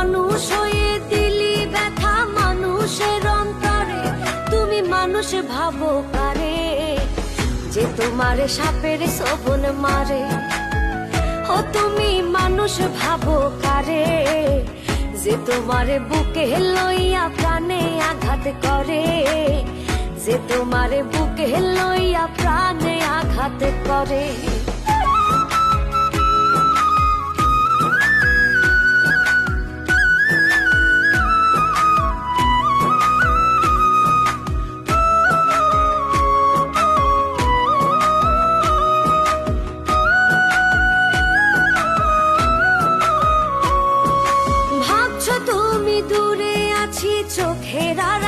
মানুষ হয়ে দিলি ব্যথা মানুষের অন্তরে। তুমি মানুষ ভাবো কারে, যে তোমারে সাপের ছোবল মারে। ও তুমি মানুষ ভাবো কারে, যে তোমারে বুকে লইয়া প্রাণে আঘাত করে। যে তোমারে বুকে লইয়া প্রাণে আঘাত করে। ভাবছো তুমি দূরে আছি চোখের আর